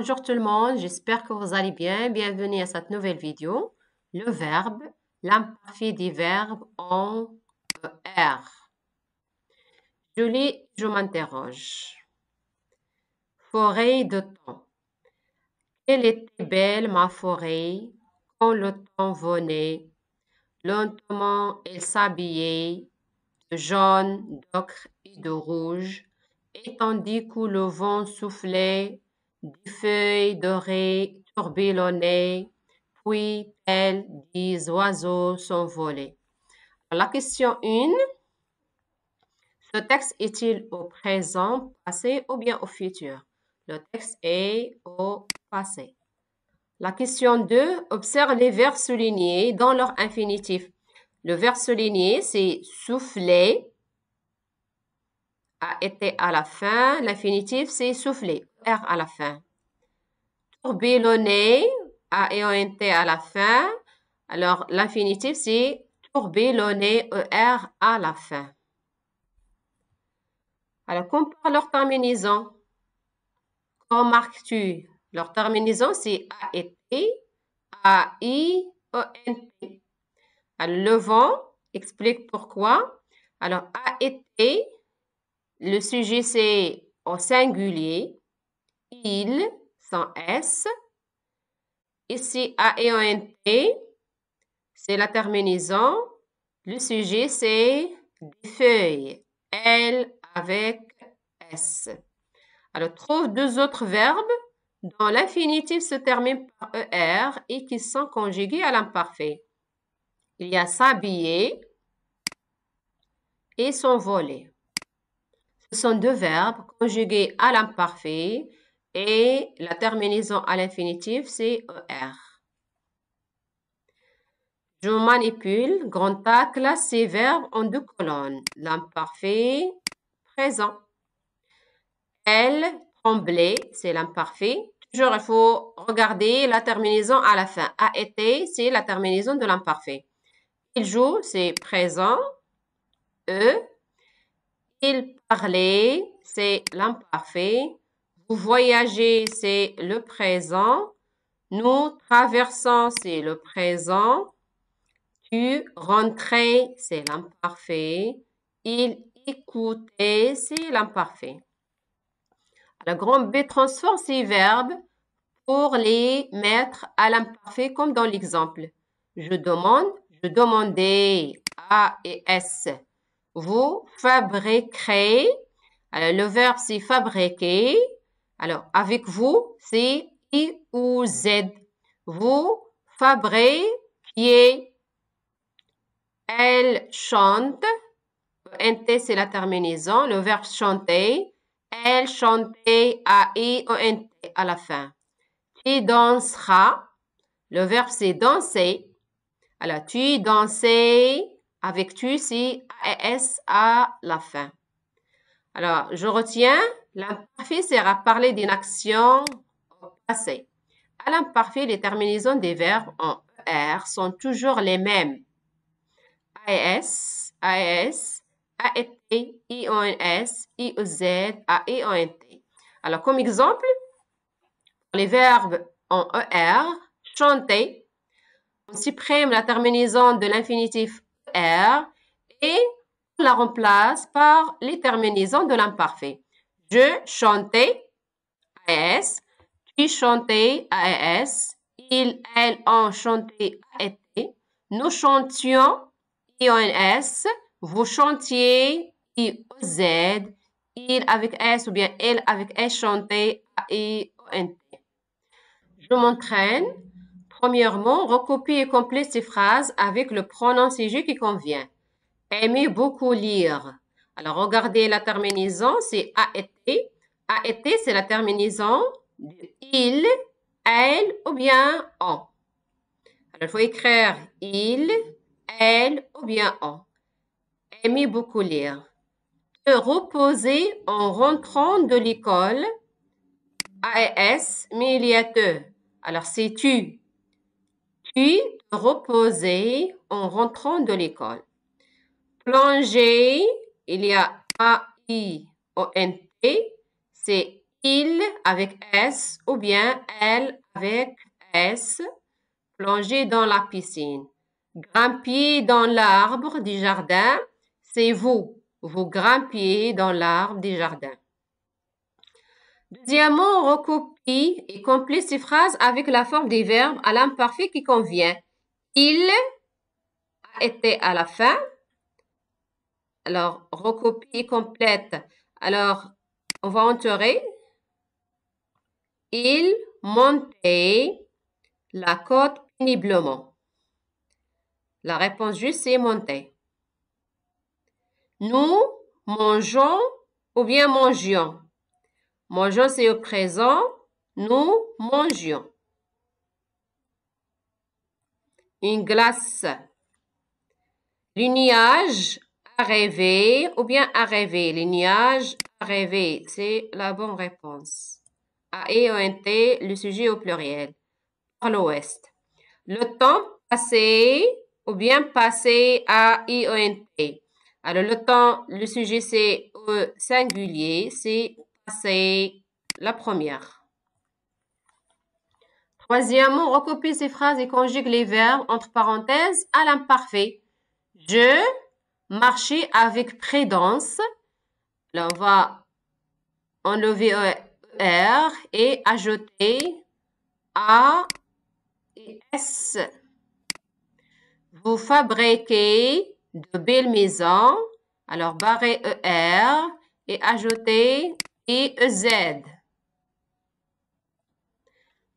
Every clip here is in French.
Bonjour tout le monde, j'espère que vous allez bien. Bienvenue à cette nouvelle vidéo. Le verbe, l'imparfait des verbes en R. Julie, je m'interroge. Forêt de temps. Elle était belle ma forêt quand le temps venait. Lentement elle s'habillait de jaune, d'ocre et de rouge, et tandis que le vent soufflait, des feuilles dorées tourbillonnaient, puis tels des oiseaux s'envolaient. La question 1, ce texte est-il au présent, passé ou bien au futur? Le texte est au passé. La question 2, observe les verbes soulignés dans leur infinitif. Le verbe souligné, c'est souffler, a été à la fin. L'infinitif, c'est souffler, R à la fin. Tourbillonner, A et ONT à la fin. Alors, l'infinitif, c'est tourbillonner, ER à la fin. Alors, compare leur terminaison. Qu'en marques-tu? Leur terminaison, c'est a été, AI, ONT. Alors, le vent explique pourquoi. Alors, a été, le sujet, c'est au singulier. Il, sans S. Ici, A et ONT, c'est la terminaison. Le sujet, c'est des feuilles. L avec S. Alors, trouve deux autres verbes dont l'infinitif se termine par ER et qui sont conjugués à l'imparfait. Il y a s'habiller et s'envoler. Ce sont deux verbes conjugués à l'imparfait et la terminaison à l'infinitif, c'est ER. Je manipule, grand A, classe ces verbes en deux colonnes. L'imparfait, présent. Elle, tremblait, c'est l'imparfait. Toujours, il faut regarder la terminaison à la fin. A été, c'est la terminaison de l'imparfait. Il joue, c'est présent. E. Il parlait, c'est l'imparfait. Vous voyagez, c'est le présent. Nous traversons, c'est le présent. Tu rentrais, c'est l'imparfait. Il écoutait, c'est l'imparfait. Le grand B transforme ces verbes pour les mettre à l'imparfait comme dans l'exemple. Je demande, je demandais, A et S. Vous fabriquerez. Alors, le verbe, c'est fabriquer. Alors, avec vous, c'est I ou Z. Vous fabriquiez. Elle chante. NT, c'est la terminaison. Le verbe chanter. Elle chantait, A-I-O-N-T à la fin. Tu danseras. Le verbe, c'est danser. Alors, tu dansais. Avec tu, c'est A-S à la fin. Alors, je retiens, l'imparfait sert à parler d'une action au passé. À l'imparfait, les terminaisons des verbes en ER sont toujours les mêmes. AS, AS, AET, IONS, IOZ, AEONT. Alors, comme exemple, les verbes en ER, chanter, on supprime la terminaison de l'infinitif ER et on la remplace par les terminaisons de l'imparfait. Je chantais, AS, tu chantais, AS, il, elle, on chantait, AET, nous chantions, IONS, vous chantiez, IOZ, il avec S ou bien elle avec S chantait, AIONT. Je m'entraîne. Premièrement, recopie et complète ces phrases avec le pronom sujet qui convient. Aimer beaucoup lire. Alors, regardez la terminaison, c'est a été. A été, c'est la terminaison de il, elle ou bien on. Alors, il faut écrire il, elle ou bien on. Aimer beaucoup lire. Se reposer en rentrant de l'école. AS, mais il y a te. Alors, c'est tu. Tu te reposer en rentrant de l'école. Plonger, il y a A-I-O-N-T, c'est il avec S ou bien elle avec S, plonger dans la piscine. Grimper dans l'arbre du jardin, c'est vous. Vous grimpiez dans l'arbre du jardin. Deuxièmement, on recopie et complète ces phrases avec la forme des verbes à l'imparfait qui convient. Il a été à la fin. Alors, recopie et complète. Alors, on va entourer. Il montait la côte péniblement. La réponse juste, c'est monter. Nous mangeons ou bien mangions. Mangeons, c'est au présent. Nous mangions. Une glace. Le nuage a rêvé ou bien a rêvé. Le nuage a rêvé. C'est la bonne réponse. A-E-O-N-T, le sujet au pluriel. Par l'ouest. Le temps passé ou bien passé A-I-O-N-T. Alors, le temps, le sujet, c'est au singulier. C'est passé, la première. Troisièmement, recopie ces phrases et conjugue les verbes entre parenthèses à l'imparfait. Je marchais avec prudence. Là, on va enlever R et ajouter A et S. Vous fabriquez de belles maisons. Alors, barrer ER et ajouter EZ.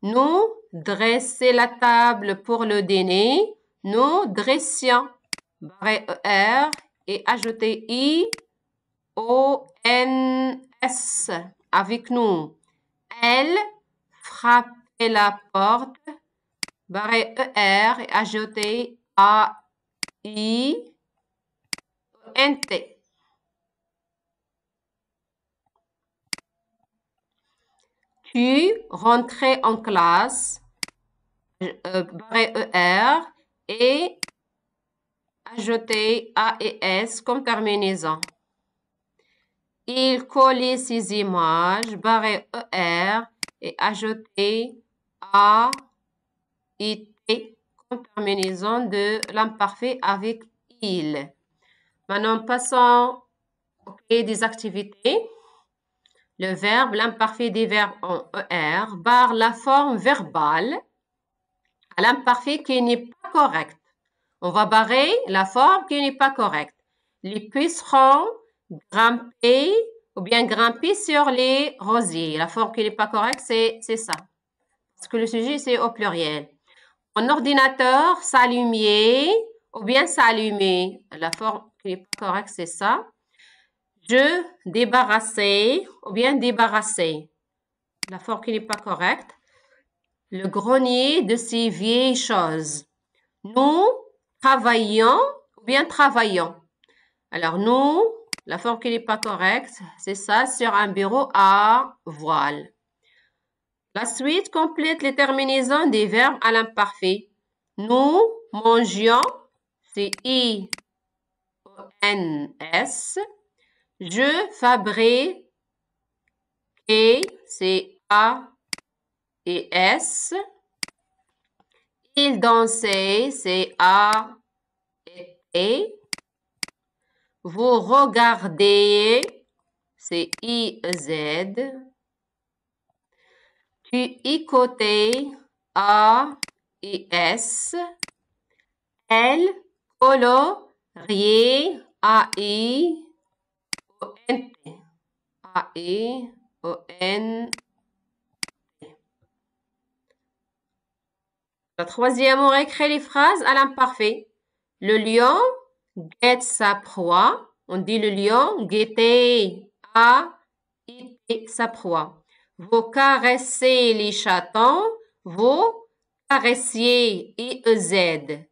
Nous dresser la table pour le dîner. Nous dressions. Barrer ER et ajouter I-O-N-S. Avec nous. Elle frappait la porte. Barrer ER et ajouter A-I-N-T. Tu rentrais en classe. Barrer ER et ajouter A et S comme terminaison. Il collait ses images, barrer ER et ajouter A et T comme terminaison de l'imparfait avec il. Maintenant, passons au cahier des activités. Le verbe, l'imparfait des verbes en ER, barre la forme verbale à l'imparfait qui n'est pas correcte. On va barrer la forme qui n'est pas correcte. Les pucerons grimper ou bien grimper sur les rosiers. La forme qui n'est pas correcte, c'est ça. Parce que le sujet, c'est au pluriel. Mon ordinateur s'allumait ou bien s'allumait. La forme qui n'est pas correcte, c'est ça. Je débarrassais ou bien débarrassais. La forme qui n'est pas correcte. Le grenier de ces vieilles choses. Nous travaillions ou bien travaillons. Alors, nous, la forme qui n'est pas correcte, c'est ça, sur un bureau à voile. La suite complète les terminaisons des verbes à l'imparfait. Nous mangions, c'est I-O-N-S. Je fabriquais, c'est A et S. Il dansait, c'est A et T. Vous regardez, c'est I-Z. Tu écoutais, A et S. Elle coloriait, A-I-O-N-T. A-I-O-N-T. La troisième, on réécrit les phrases à l'imparfait. Le lion guette sa proie. On dit le lion guettait sa proie. Vous caressez les chatons. Vous caressiez EZ.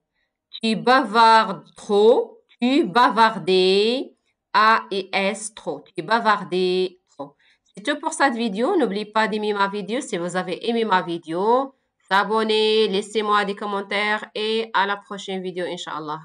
Tu bavardes trop. Tu bavardais A-S trop. Tu bavardais trop. C'est tout pour cette vidéo. N'oubliez pas d'aimer ma vidéo si vous avez aimé ma vidéo. S'abonner, laissez-moi des commentaires et à la prochaine vidéo, Inch'Allah.